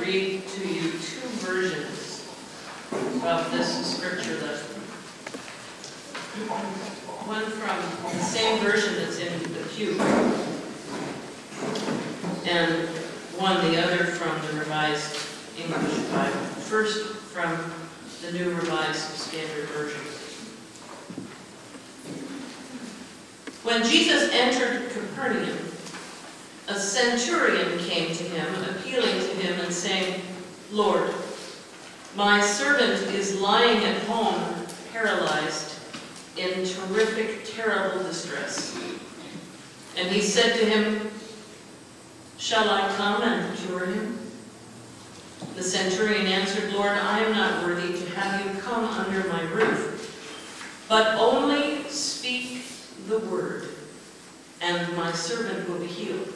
read to you two versions of this scripture lesson. One from the same version that's in the pew, and the other from the Revised English Bible. First from the New Revised Standard Version. When Jesus entered Capernaum, a centurion came to him, appealing to him and saying, "Lord, my servant is lying at home, paralyzed, in terrible distress." And he said to him, "Shall I come and cure him?" The centurion answered, "Lord, I am not worthy to have you come under my roof, but only speak the word, and my servant will be healed.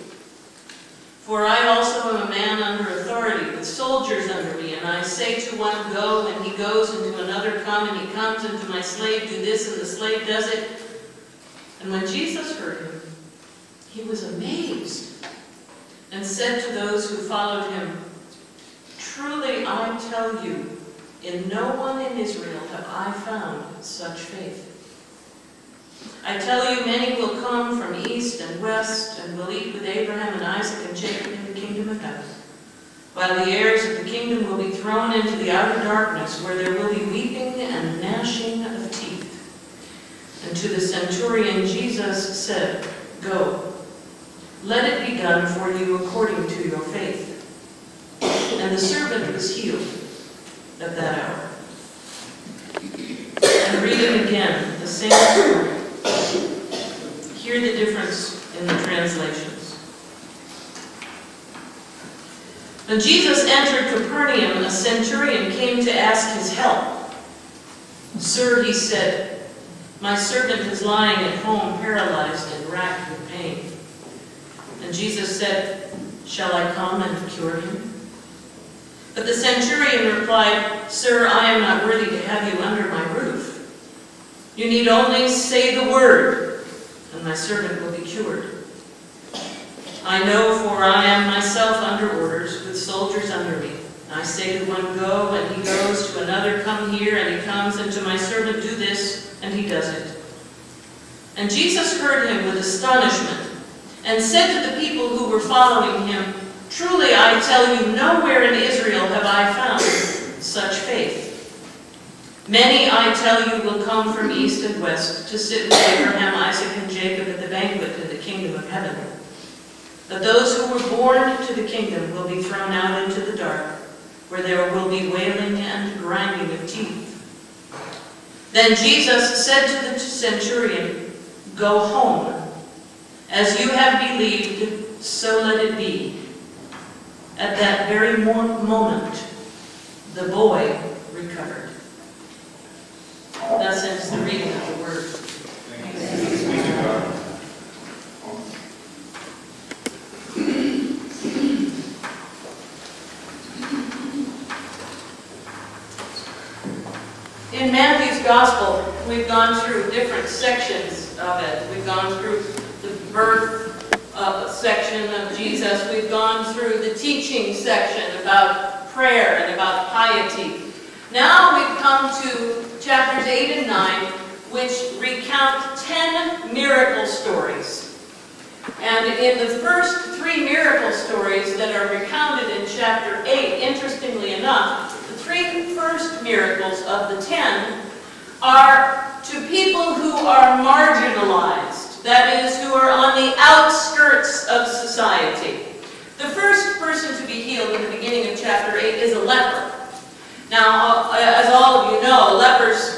For I also am a man under authority, with soldiers under me, and I say to one, 'Go,' and he goes, and to another, 'Come,' and he comes, and to my slave, 'Do this,' and the slave does it." And when Jesus heard him, he was amazed, and said to those who followed him, "Truly I tell you, in no one in Israel have I found such faith. I tell you, many will come from east and west, and will eat with Abraham and Isaac and Jacob in the kingdom of heaven, while the heirs of the kingdom will be thrown into the outer darkness, where there will be weeping and gnashing of teeth." And to the centurion Jesus said, "Go, let it be done for you according to your faith." And the servant was healed at that hour. And reading again the same story. Hear the difference in the translations. When Jesus entered Capernaum, a centurion came to ask his help. "Sir," he said, "my servant is lying at home, paralyzed and racked with pain." And Jesus said, "Shall I come and cure him?" But the centurion replied, "Sir, I am not worthy to have you under my roof. You need only say the word, and my servant will be cured. I know, for I am myself under orders, with soldiers under me. I say to one, 'Go,' and he goes, to another, 'Come here,' and he comes, and to my servant, 'Do this,' and he does it." And Jesus heard him with astonishment, and said to the people who were following him, "Truly I tell you, nowhere in Israel have I found such faith. Many, I tell you, will come from east and west to sit with Abraham, Isaac, and Jacob at the banquet in the kingdom of heaven. But those who were born to the kingdom will be thrown out into the dark, where there will be wailing and grinding of teeth." Then Jesus said to the centurion, "Go home. As you have believed, so let it be." At that very moment, the boy recovered. Thus ends the reading of the word. Thanks be to God. In Matthew's Gospel, we've gone through different sections of it. We've gone through the birth section of Jesus. We've gone through the teaching section about prayer and about piety. Now we've come to chapters 8 and 9, which recount 10 miracle stories. And in the first 3 miracle stories that are recounted in chapter 8, interestingly enough, the 3 first miracles of the 10 are to people who are marginalized. That is, who are on the outskirts of society. The first person to be healed in the beginning of chapter 8 is a leper. Now, as all of you know, lepers,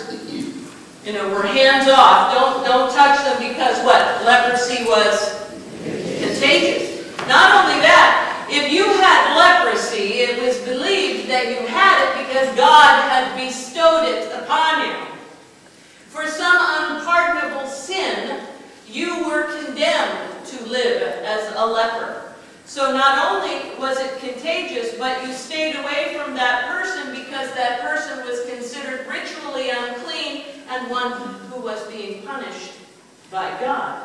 were hands off. Don't touch them because what? Leprosy was contagious. Not only that, if you had leprosy, it was believed that you had it because God had bestowed it upon you. For some unpardonable sin, you were condemned to live as a leper. So not only was it contagious, but you stayed away from that person because that person was considered ritually unclean and one who was being punished by God.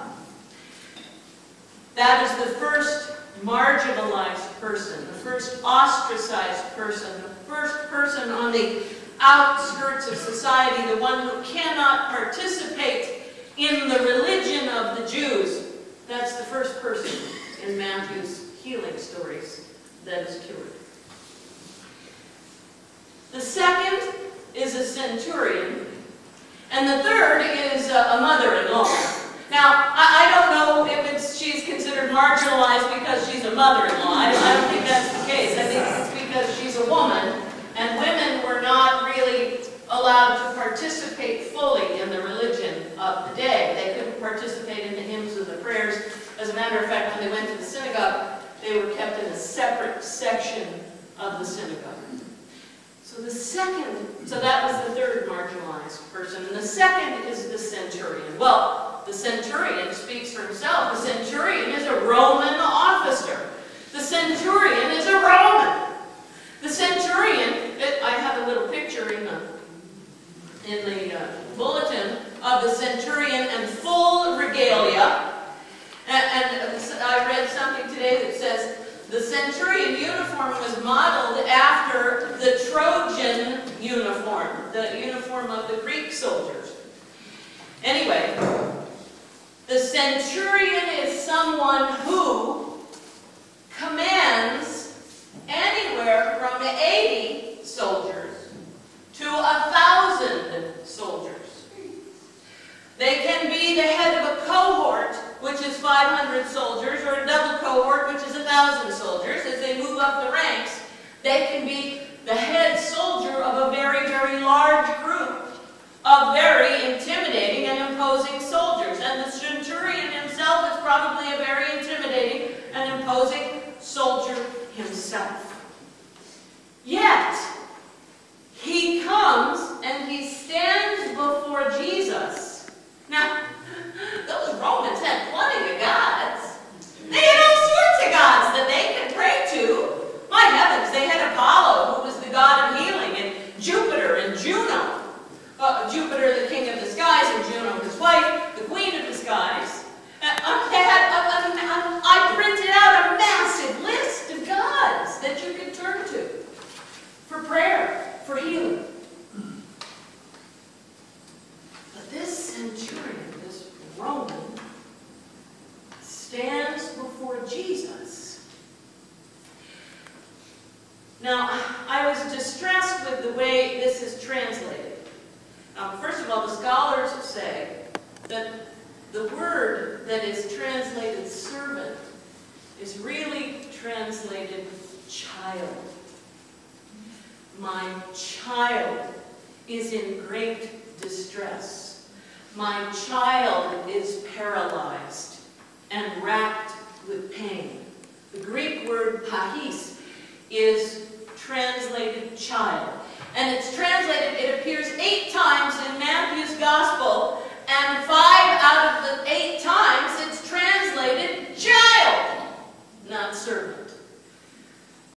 That is the first marginalized person, the first ostracized person, the first person on the outskirts of society, the one who cannot participate in the religion of the Jews. That's the first person in Matthew's healing stories that is cured. The second is a centurion, and the third is a mother-in-law. Now, I don't know if she's considered marginalized because she's a mother-in-law. I don't think that's the case. I think it's because she's a woman, and women were not really allowed to participate fully in the religion of the day. They couldn't participate in the hymns or the prayers. As a matter of fact, when they went to the synagogue, they were kept in a separate section of the synagogue. So that was the third marginalized person. And the second is the centurion. Well, the centurion speaks for himself. The centurion is a Roman officer. The centurion is a Roman. The centurion, I have a little picture in the bulletin of the centurion in full regalia. And I read something today that says the centurion uniform was modeled after the Trojan uniform, the uniform of the Greek soldiers. Anyway, the centurion is someone who commands anywhere from 80 soldiers to 1,000 soldiers. They can be the head of a cohort, which is 500 soldiers, or a double cohort, which is 1,000 soldiers. As they move up the ranks, they can be the head soldier of a very, very large group of very intimidating and imposing soldiers. And the centurion himself is probably a very intimidating and imposing soldier himself. Yet, he comes and he stands before Jesus. Now, those Romans had plenty of gods. They had all sorts of gods that they could pray to. My heavens, they had Apollo, who was the god of healing, and Jupiter and Juno. Jupiter, the king of the skies, and Juno, his wife, the queen of the skies. I printed out a massive list of gods that you could turn to for prayer, for healing. But this centurion, this Roman, stands before Jesus. Now, I was distressed with the way this is translated. First of all, the scholars say that the word that is translated servant is really translated child. My child is in great distress. My child is paralyzed and racked with pain. The Greek word pahis is translated child. And it's translated, it appears 8 times in Matthew